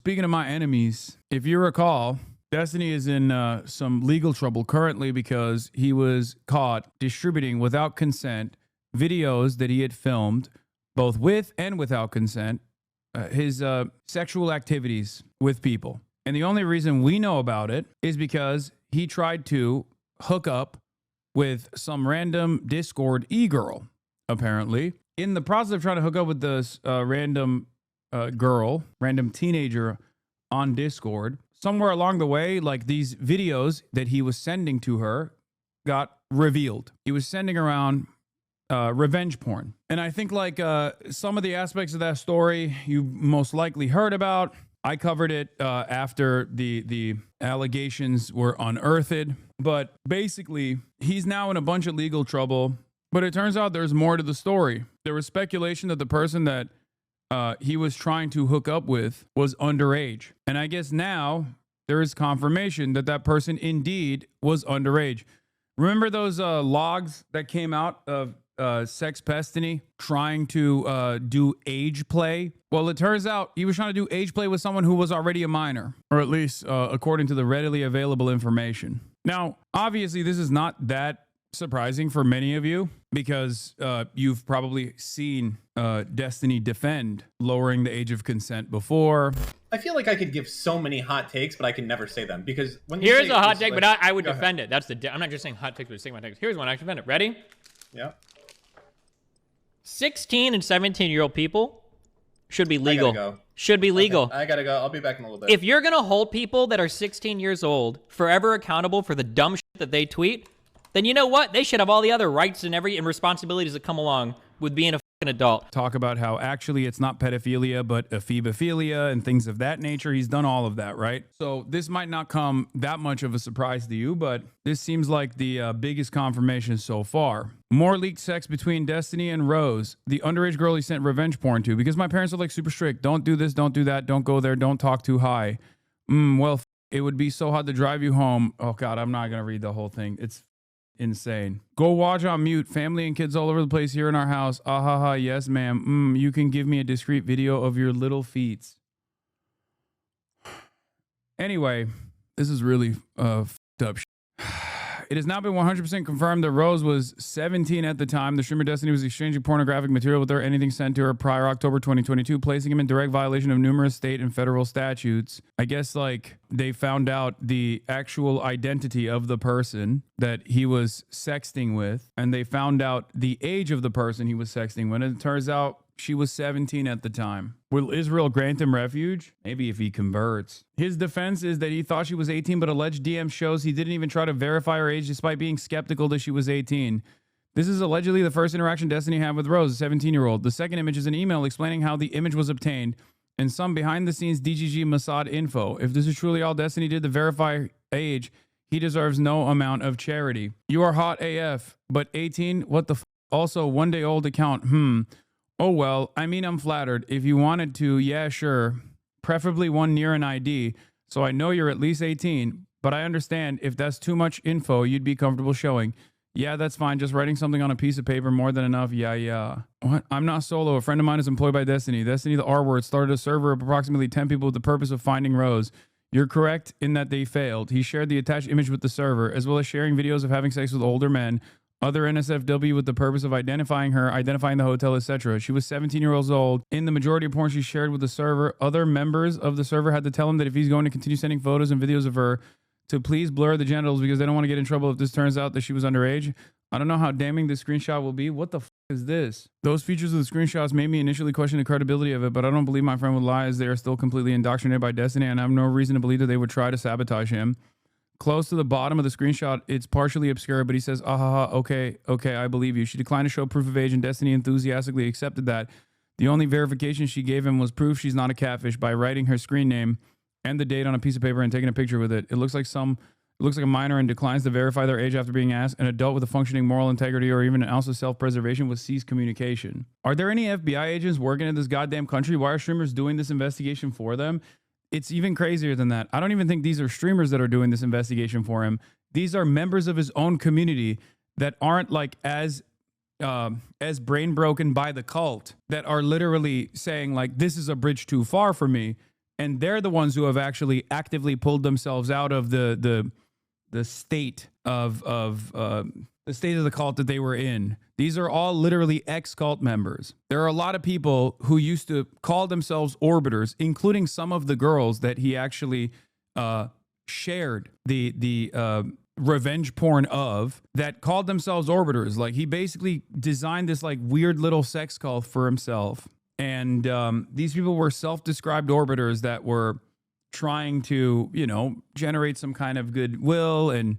Speaking of my enemies, if you recall, Destiny is in some legal trouble currently because he was caught distributing without consent videos that he had filmed, both with and without consent, his sexual activities with people. And the only reason we know about it is because he tried to hook up with some random Discord e-girl, apparently. In the process of trying to hook up with this random teenager on Discord, somewhere along the way, like these videos that he was sending to her got revealed. He was sending around revenge porn. And I think like some of the aspects of that story you most likely heard about. I covered it after the allegations were unearthed. But basically, he's now in a bunch of legal trouble. But it turns out there's more to the story. There was speculation that the person that he was trying to hook up with was underage. And I guess now there is confirmation that that person indeed was underage. Remember those logs that came out of Sex Pestiny trying to do age play? Well, it turns out he was trying to do age play with someone who was already a minor, or at least according to the readily available information. Now, obviously, this is not that surprising for many of you because you've probably seen Destiny defend lowering the age of consent before. I feel like I could give so many hot takes, but I can never say them because when here's a hot take, but I would defend it. That's the. I'm not just saying hot takes, but just saying my takes. Here's one I can defend it. Ready? Yeah. 16 and 17-year-old people should be legal. Go. Should be legal. Okay, I gotta go. I'll be back in a little bit. If you're gonna hold people that are 16 years old forever accountable for the dumb shit that they tweet, then you know what? They should have all the other rights and responsibilities that come along with being a fucking adult. Talk about how actually it's not pedophilia, but ephebophilia and things of that nature. He's done all of that, right? So this might not come that much of a surprise to you, but this seems like the biggest confirmation so far. More leaked sex between Destiny and Rose, the underage girl he sent revenge porn to, because my parents are like super strict. Don't do this, don't do that, don't go there, don't talk too high. Well, it would be so hard to drive you home. Oh God, I'm not gonna read the whole thing. It's insane. Go watch on mute. Family and kids all over the place here in our house. Ah ha ha. Yes, ma'am. You can give me a discreet video of your little feet. Anyway, this is really fucked up. It has now been 100% confirmed that Rose was 17 at the time the streamer Destiny was exchanging pornographic material with her, anything sent to her prior October 2022, placing him in direct violation of numerous state and federal statutes. I guess like they found out the actual identity of the person that he was sexting with, and they found out the age of the person he was sexting with, and it turns out she was 17 at the time. Will Israel grant him refuge? Maybe if he converts. His defense is that he thought she was 18, but alleged DM shows he didn't even try to verify her age despite being skeptical that she was 18. This is allegedly the first interaction Destiny had with Rose, a 17-year-old. The second image is an email explaining how the image was obtained and some behind-the-scenes DGG Mossad info. If this is truly all Destiny did to verify age, he deserves no amount of charity. You are hot AF, but 18? What the f? Also, one-day-old account. Oh, well, I mean, I'm flattered. If you wanted to, yeah, sure. Preferably one near an ID, so I know you're at least 18. But I understand if that's too much info you'd be comfortable showing. Yeah, that's fine. Just writing something on a piece of paper, more than enough. Yeah. What? I'm not solo. A friend of mine is employed by Destiny. Destiny, the R-word, started a server of approximately 10 people with the purpose of finding Rose. You're correct in that they failed. He shared the attached image with the server, as well as sharing videos of having sex with older men, other NSFW with the purpose of identifying her, identifying the hotel, etc. She was 17 years old. In the majority of porn she shared with the server, other members of the server had to tell him that if he's going to continue sending photos and videos of her, to please blur the genitals because they don't want to get in trouble if this turns out that she was underage. I don't know how damning this screenshot will be. What the f is this? Those features of the screenshots made me initially question the credibility of it, but I don't believe my friend would lie as they are still completely indoctrinated by Destiny, and I have no reason to believe that they would try to sabotage him. Close to the bottom of the screenshot, it's partially obscure, but he says, okay, I believe you. She declined to show proof of age, and Destiny enthusiastically accepted that. The only verification she gave him was proof she's not a catfish by writing her screen name and the date on a piece of paper and taking a picture with it. It looks like a minor and declines to verify their age after being asked. An adult with a functioning moral integrity or even an ounce of self-preservation would cease communication. Are there any FBI agents working in this goddamn country? Why are streamers doing this investigation for them? It's even crazier than that. I don't even think these are streamers that are doing this investigation for him. These are members of his own community that aren't like as brain broken by the cult, that are literally saying like, this is a bridge too far for me. And they're the ones who have actually actively pulled themselves out of the state of the state of the cult that they were in. These are all literally ex-cult members. There are a lot of people who used to call themselves orbiters, including some of the girls that he actually shared the revenge porn of, that called themselves orbiters. Like, he basically designed this like weird little sex cult for himself. And these people were self-described orbiters that were trying to, you know, generate some kind of goodwill and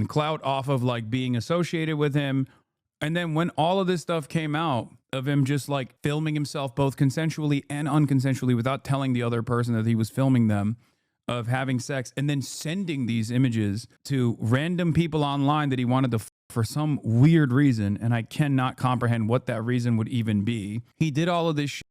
clout off of like being associated with him. And then when all of this stuff came out of him just like filming himself both consensually and unconsensually without telling the other person that he was filming them, of having sex, and then sending these images to random people online that he wanted to for some weird reason, and I cannot comprehend what that reason would even be. He did all of this shit,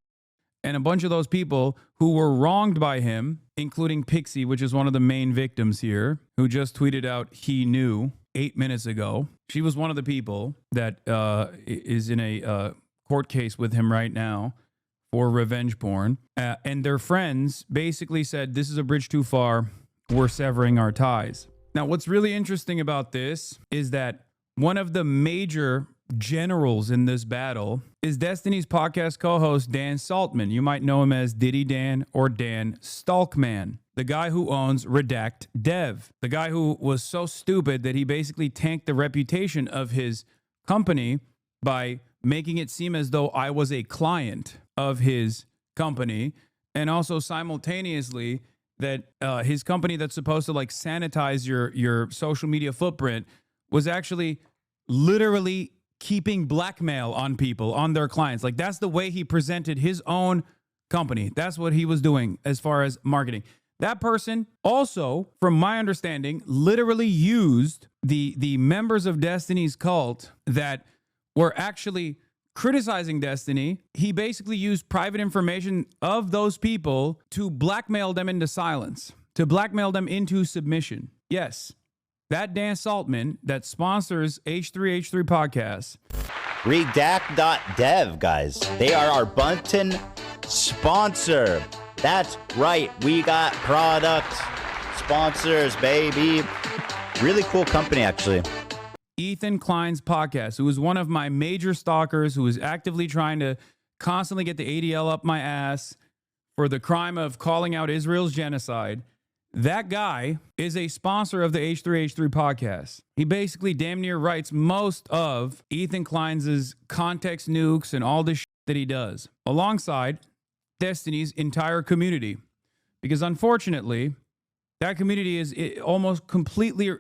and a bunch of those people who were wronged by him, including Pixie, which is one of the main victims here, who just tweeted out he knew 8 minutes ago. She was one of the people that is in a court case with him right now for revenge porn. And their friends basically said, this is a bridge too far. We're severing our ties. Now, what's really interesting about this is that one of the major generals in this battle is Destiny's podcast co-host Dan Saltman. You might know him as Diddy Dan or Dan Stalkman, the guy who owns Redact Dev, the guy who was so stupid that he basically tanked the reputation of his company by making it seem as though I was a client of his company, and also simultaneously that his company that's supposed to like sanitize your social media footprint was actually literally keeping blackmail on people, on their clients. Like, that's the way he presented his own company. That's what he was doing as far as marketing. That person also, from my understanding, literally used the members of Destiny's cult that were actually criticizing Destiny. He basically used private information of those people to blackmail them into silence, to blackmail them into submission. Yes, that Dan Saltman that sponsors H3H3 podcasts. Redact.dev, guys. They are our Bunton sponsor. That's right. We got product sponsors, baby. Really cool company, actually. Ethan Klein's podcast, who was one of my major stalkers, who was actively trying to constantly get the ADL up my ass for the crime of calling out Israel's genocide. That guy is a sponsor of the H3H3 podcast. He basically damn near writes most of Ethan Klein's context nukes and all this shit that he does, alongside Destiny's entire community. Because unfortunately, that community almost completely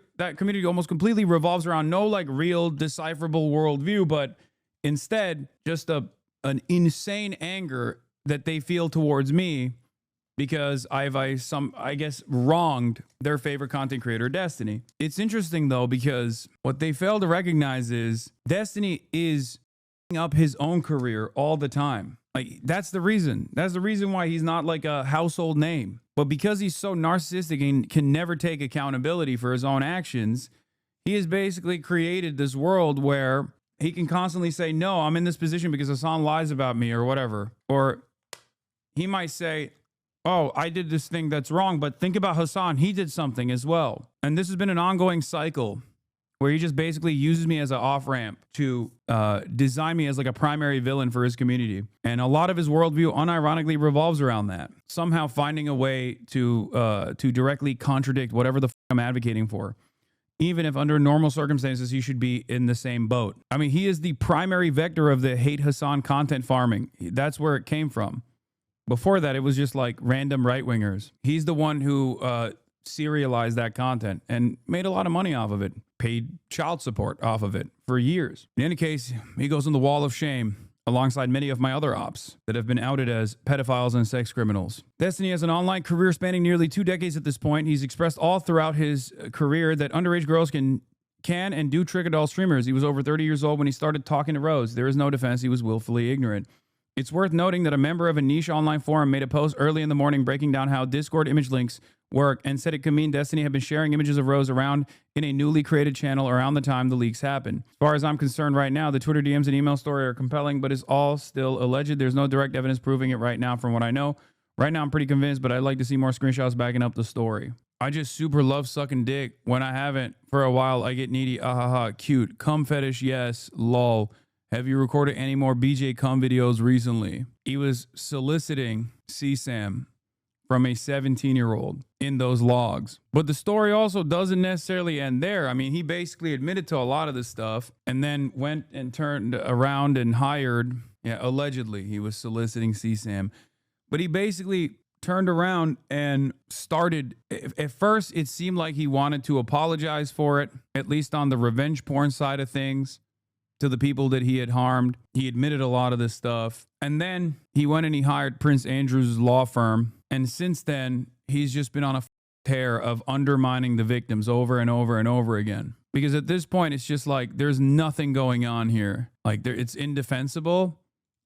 revolves around no like real decipherable worldview, but instead just an insane anger that they feel towards me because I guess wronged their favorite content creator, Destiny. It's interesting though, because what they fail to recognize is Destiny is up his own career all the time. Like, that's the reason. That's the reason why he's not like a household name. But because he's so narcissistic and can never take accountability for his own actions, he has basically created this world where he can constantly say, no, I'm in this position because Hasan lies about me or whatever. Or he might say, oh, I did this thing that's wrong, but think about Hasan. He did something as well. And this has been an ongoing cycle where he just basically uses me as an off-ramp to design me as like a primary villain for his community. And a lot of his worldview unironically revolves around that. Somehow finding a way to directly contradict whatever the I'm advocating for. Even if under normal circumstances, he should be in the same boat. I mean, he is the primary vector of the hate Hasan content farming. That's where it came from. Before that, it was just like random right-wingers. He's the one who serialized that content and made a lot of money off of it, paid child support off of it for years. In any case, he goes on the wall of shame alongside many of my other ops that have been outed as pedophiles and sex criminals. Destiny has an online career spanning nearly 2 decades at this point. He's expressed all throughout his career that underage girls can and do trick adult streamers. He was over 30 years old when he started talking to Rose. There is no defense. He was willfully ignorant. It's worth noting that a member of a niche online forum made a post early in the morning breaking down how Discord image links work and said it could mean Destiny had been sharing images of Rose around in a newly created channel around the time the leaks happened. As far as I'm concerned right now, the Twitter DMs and email story are compelling, but is all still alleged. There's no direct evidence proving it right now from what I know. Right now, I'm pretty convinced, but I'd like to see more screenshots backing up the story. I just super love sucking dick. When I haven't for a while, I get needy. Ahaha, cute. Cum fetish, yes. Lol. Have you recorded any more BJ cum videos recently? He was soliciting CSAM from a 17-year-old in those logs. But the story also doesn't necessarily end there. I mean, he basically admitted to a lot of this stuff and then went and turned around and hired, allegedly, he was soliciting CSAM. But he basically turned around and started, at first it seemed like he wanted to apologize for it, at least on the revenge porn side of things, to the people that he had harmed. He admitted a lot of this stuff. And then he went and he hired Prince Andrew's law firm. And since then, he's just been on a tear of undermining the victims over and over and over again. Because at this point, it's just like, there's nothing going on here. Like, it's indefensible.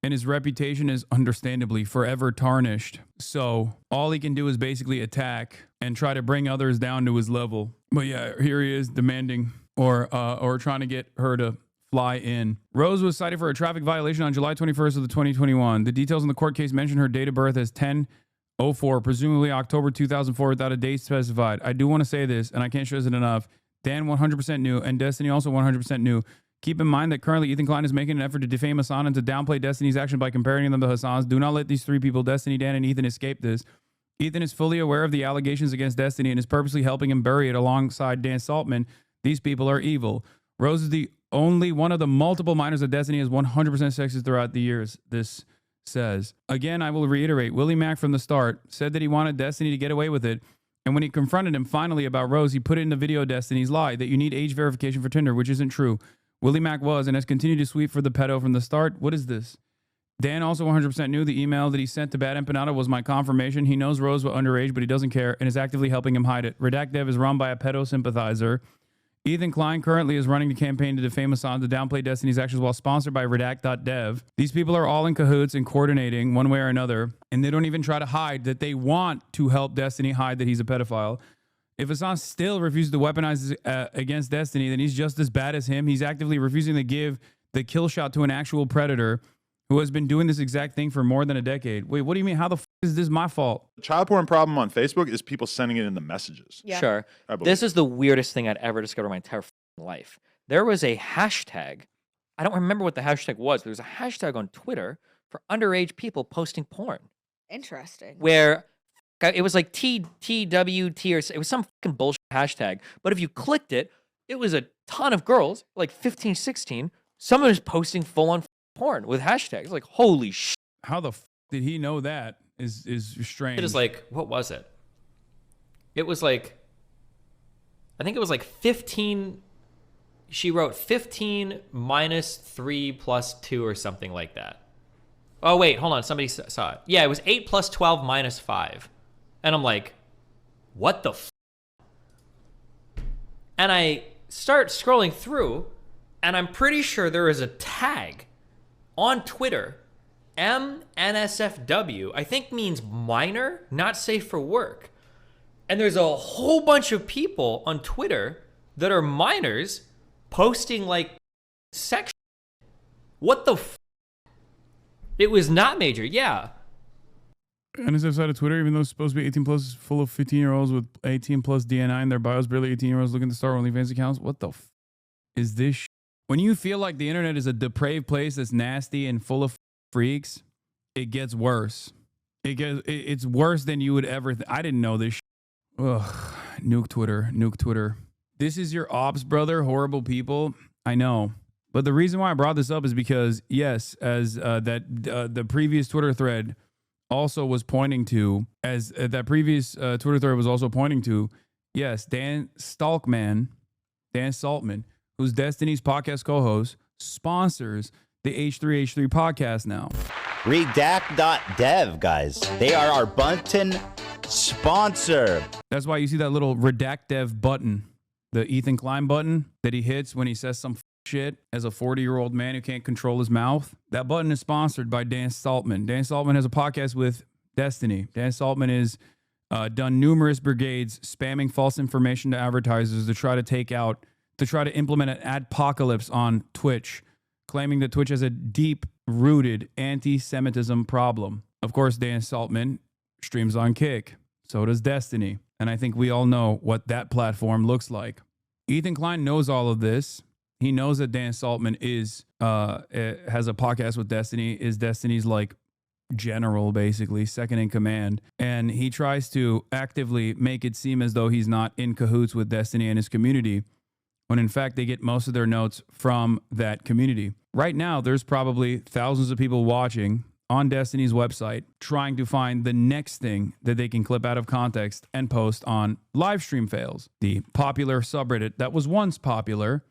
And his reputation is understandably forever tarnished. So all he can do is basically attack and try to bring others down to his level. But yeah, here he is demanding or trying to get her to fly in. Rose was cited for a traffic violation on July 21st of the 2021. The details in the court case mention her date of birth as 10/04, presumably October 2004, without a date specified. I do want to say this, and I can't stress it enough. Dan 100% knew, and Destiny also 100% knew. Keep in mind that currently Ethan Klein is making an effort to defame Hasan and to downplay Destiny's action by comparing them to Hasan's. Do not let these three people, Destiny, Dan, and Ethan, escape this. Ethan is fully aware of the allegations against Destiny and is purposely helping him bury it alongside Dan Saltman. These people are evil. Rose is the only one of the multiple minors that Destiny is 100% sexist throughout the years, this says. Again, I will reiterate, Willie Mack from the start said that he wanted Destiny to get away with it. And when he confronted him finally about Rose, he put it in the video Destiny's lie that you need age verification for Tinder, which isn't true. Willie Mack was and has continued to sweep for the pedo from the start. What is this? Dan also 100% knew the email that he sent to Bad Empanada was my confirmation. He knows Rose was underage, but he doesn't care and is actively helping him hide it. Redact Dev is run by a pedo sympathizer. Ethan Klein currently is running the campaign to defame Hasan to downplay Destiny's actions while sponsored by Redact.dev. These people are all in cahoots and coordinating one way or another, and they don't even try to hide that they want to help Destiny hide that he's a pedophile. If Hasan still refuses to weaponize against Destiny, then he's just as bad as him. He's actively refusing to give the kill shot to an actual predator who has been doing this exact thing for more than a decade. Wait, what do you mean? How the f is this my fault? The child porn problem on Facebook is people sending it in the messages. Yeah. Sure. This is the weirdest thing I'd ever discovered in my entire life. There was a hashtag. I don't remember what the hashtag was, but there was a hashtag on Twitter for underage people posting porn. Interesting. Where it was like TWT or it was some fucking bullshit hashtag. But if you clicked it, it was a ton of girls, like 15, 16. Someone was posting full-on porn with hashtags. Like, holy shit. How the f did he know that is strange. It is like, what was it? It was like, I think it was like 15. She wrote 15 minus 3 plus 2 or something like that. Oh, wait, hold on. Somebody saw it. Yeah, it was 8 plus 12 minus 5. And I'm like, what the f? And I start scrolling through, and I'm pretty sure there is a tag on Twitter, MNSFW, I think means minor, not safe for work. And there's a whole bunch of people on Twitter that are minors posting like sex. What the f? It was not major, yeah. NSF side of Twitter, even though it's supposed to be 18 plus, full of 15-year-olds with 18 plus DNI in their bios, barely 18-year-olds looking to start OnlyFans accounts. What the f is this shit? When you feel like the internet is a depraved place that's nasty and full of freaks, it gets worse. It's worse than you would ever I didn't know this shit. Ugh. Nuke Twitter. Nuke Twitter. This is your ops, brother. Horrible people. I know. But the reason why I brought this up is because, yes, as the previous Twitter thread also was pointing to, as that previous Twitter thread was also pointing to, yes, Dan Saltman, who's Destiny's podcast co-host, sponsors the H3H3 podcast now. Redact.dev, guys. They are our Bunton sponsor. That's why you see that little Redact Dev button, the Ethan Klein button that he hits when he says some shit as a 40-year-old man who can't control his mouth. That button is sponsored by Dan Saltman. Dan Saltman has a podcast with Destiny. Dan Saltman has done numerous brigades spamming false information to advertisers to try to implement an adpocalypse on Twitch, claiming that Twitch has a deep-rooted anti-Semitism problem. Of course, Dan Saltman streams on Kick. So does Destiny. And I think we all know what that platform looks like. Ethan Klein knows all of this. He knows that Dan Saltman has a podcast with Destiny, is Destiny's like general, basically, second in command. And he tries to actively make it seem as though he's not in cahoots with Destiny and his community, when in fact they get most of their notes from that community. Right now, there's probably thousands of people watching on Destiny's website trying to find the next thing that they can clip out of context and post on live stream fails, the popular subreddit that was once popular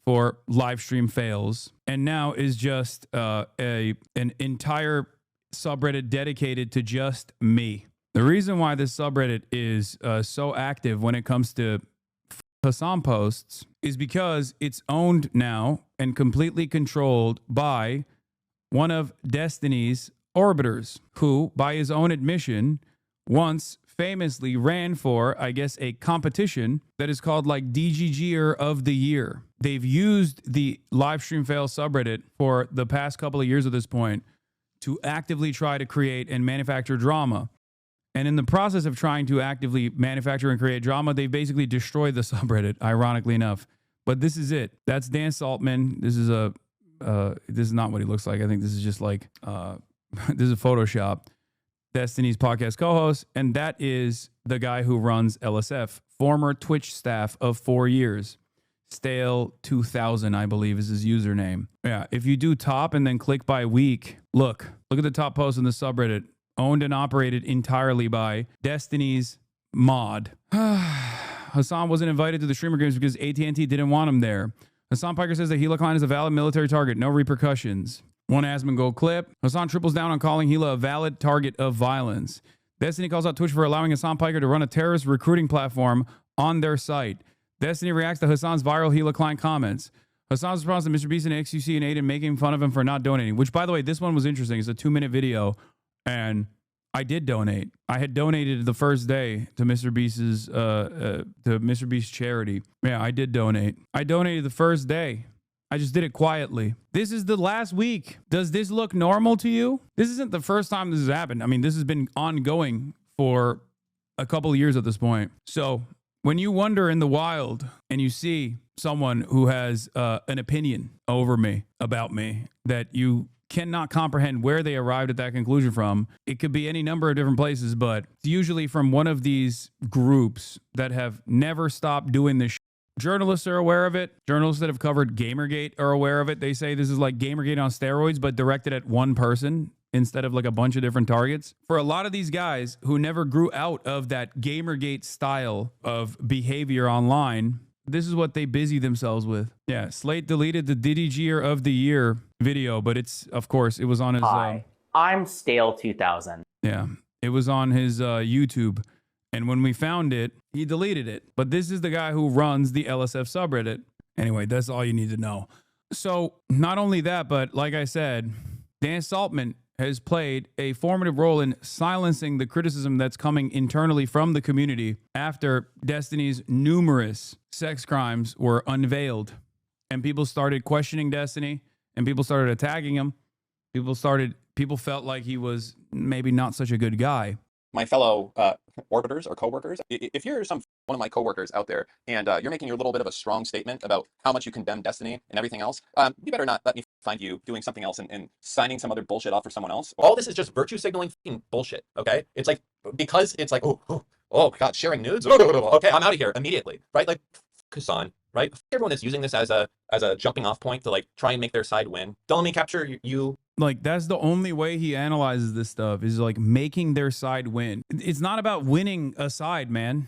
for live stream fails and now is just an entire subreddit dedicated to just me. The reason why this subreddit is so active when it comes to Hasan posts is because it's owned now and completely controlled by one of Destiny's orbiters, who, by his own admission, once famously ran for, I guess, a competition that is called like DGGer of the Year. They've used the live stream fail subreddit for the past couple of years at this point to actively try to create and manufacture drama. And in the process of trying to actively manufacture and create drama, they basically destroyed the subreddit, ironically enough. But this is it. That's Dan Saltman. This is not what he looks like. I think this is just like, this is Photoshop. Destiny's podcast co-host. And that is the guy who runs LSF, former Twitch staff of 4 years. Stale 2000, I believe, is his username. Yeah, if you do top and then click by week, look at the top post in the subreddit. Owned and operated entirely by Destiny's mod. Hasan wasn't invited to the streamer games because AT&T didn't want him there. Hasan Piker says that Gila Klein is a valid military target, no repercussions. One Asmongold clip. Hasan triples down on calling Gila a valid target of violence. Destiny calls out Twitch for allowing Hasan Piker to run a terrorist recruiting platform on their site. Destiny reacts to Hasan's viral Gila Klein comments. Hasan's response to Mr. Beast and XUC and Aiden making fun of him for not donating, which, by the way, this one was interesting. It's a 2-minute video. And I did donate. I had donated the first day to Mr. Beast's charity. Yeah, I did donate. I donated the first day. I just did it quietly. This is the last week. Does this look normal to you? This isn't the first time this has happened. I mean, this has been ongoing for a couple of years at this point. So when you wander in the wild and you see someone who has an opinion over me, about me, that you cannot comprehend where they arrived at that conclusion from. It could be any number of different places, but it's usually from one of these groups that have never stopped doing this. Journalists are aware of it. Journalists that have covered Gamergate are aware of it. They say this is like Gamergate on steroids, but directed at one person instead of like a bunch of different targets. For a lot of these guys who never grew out of that Gamergate style of behavior online, this is what they busy themselves with. Yeah, Slate deleted the DDGer of the Year video, but it's, of course, it was on his... Hi, I'm Stale 2000. Yeah, it was on his YouTube. And when we found it, he deleted it. But this is the guy who runs the LSF subreddit. Anyway, that's all you need to know. So not only that, but like I said, Dan Saltman has played a formative role in silencing the criticism that's coming internally from the community after Destiny's numerous sex crimes were unveiled. And people started questioning Destiny, and people started attacking him. People felt like he was maybe not such a good guy. My fellow orbiters or coworkers, if you're one of my coworkers out there and you're making your little bit of a strong statement about how much you condemn Destiny and everything else, you better not let me find you doing something else and signing some other bullshit off for someone else. All this is just virtue signaling bullshit, okay? It's like, because it's like, oh God, sharing nudes? Okay, I'm out of here immediately, right? Like, Hasan, right? Everyone is using this as a jumping off point to like try and make their side win. Don't let me capture you. Like, that's the only way he analyzes this stuff, is like making their side win. It's not about winning a side, man.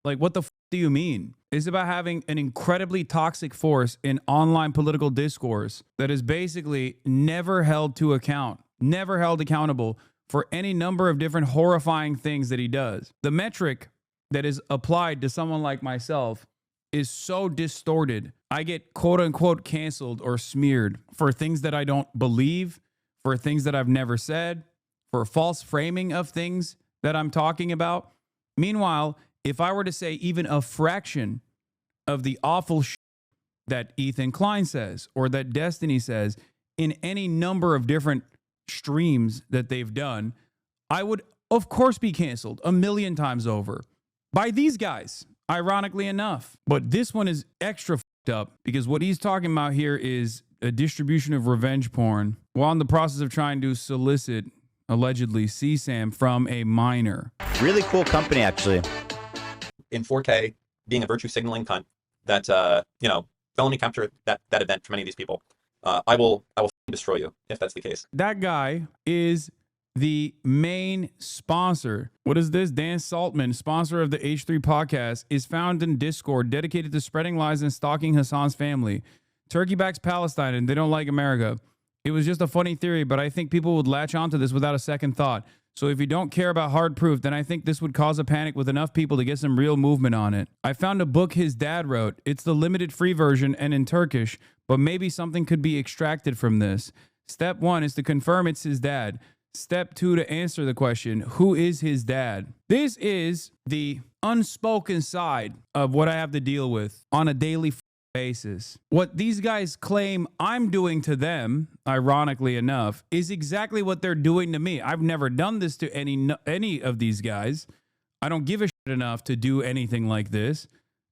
Like, what the do you mean? It's about having an incredibly toxic force in online political discourse that is basically never held to account, never held accountable for any number of different horrifying things that he does. The metric that is applied to someone like myself is so distorted. I get quote unquote canceled or smeared for things that I don't believe, for things that I've never said, for false framing of things that I'm talking about. Meanwhile, if I were to say even a fraction of the awful shit that Ethan Klein says or that Destiny says in any number of different streams that they've done, I would of course, be canceled 1,000,000 times over by these guys, ironically enough. But this one is extra fucked up because what he's talking about here is a distribution of revenge porn while in the process of trying to solicit, allegedly, CSAM from a minor. Really cool company, actually. In 4K, being a virtue signaling cunt, that felony capture that event for many of these people. I will destroy you if that's the case. That guy is the main sponsor. What is this? Dan Saltman, sponsor of the H3 podcast, is found in Discord dedicated to spreading lies and stalking Hasan's family. Turkey backs Palestine and they don't like America. It was just a funny theory, but I think people would latch onto this without a second thought. So if you don't care about hard proof, then I think this would cause a panic with enough people to get some real movement on it. I found a book his dad wrote. It's the limited free version and in Turkish, but maybe something could be extracted from this. Step 1 is to confirm it's his dad. Step 2 to answer the question, who is his dad? This is the unspoken side of what I have to deal with on a daily basis. What these guys claim I'm doing to them, ironically enough, is exactly what they're doing to me. I've never done this to any of these guys. I don't give a shit enough to do anything like this.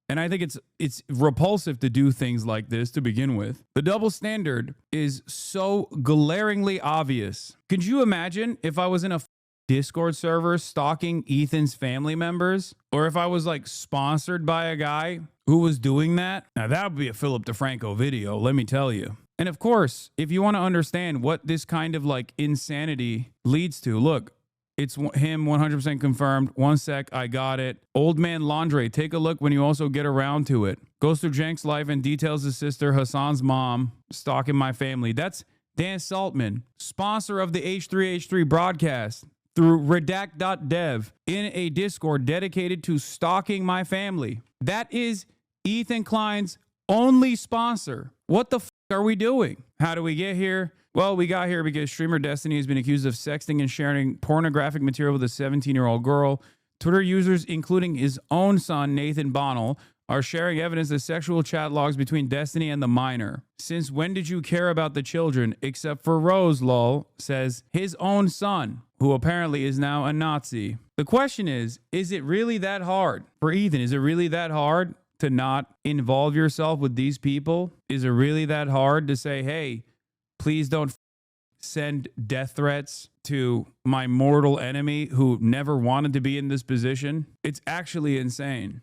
And I think it's repulsive to do things like this to begin with. The double standard is so glaringly obvious. Could you imagine if I was in a Discord server stalking Ethan's family members? Or if I was like sponsored by a guy who was doing that? Now that would be a Philip DeFranco video, let me tell you. And of course, if you want to understand what this kind of like insanity leads to, look, it's him 100% confirmed. One sec, I got it. Old Man Laundry, take a look when you also get around to it. Goes through Jenk's life and details his sister Hasan's mom stalking my family. That's Dan Saltman, sponsor of the H3H3 broadcast through redact.dev in a Discord dedicated to stalking my family. That is Ethan Klein's only sponsor. What the f are we doing? How do we get here? Well, we got here because streamer Destiny has been accused of sexting and sharing pornographic material with a 17-year-old girl. Twitter users, including his own son, Nathan Bonnell, are sharing evidence of sexual chat logs between Destiny and the minor. Since when did you care about the children? Except for Rose, lol, says his own son, who apparently is now a Nazi. The question is it really that hard? For Ethan, is it really that hard to not involve yourself with these people? Is it really that hard to say, hey, please don't send death threats to my mortal enemy who never wanted to be in this position? It's actually insane.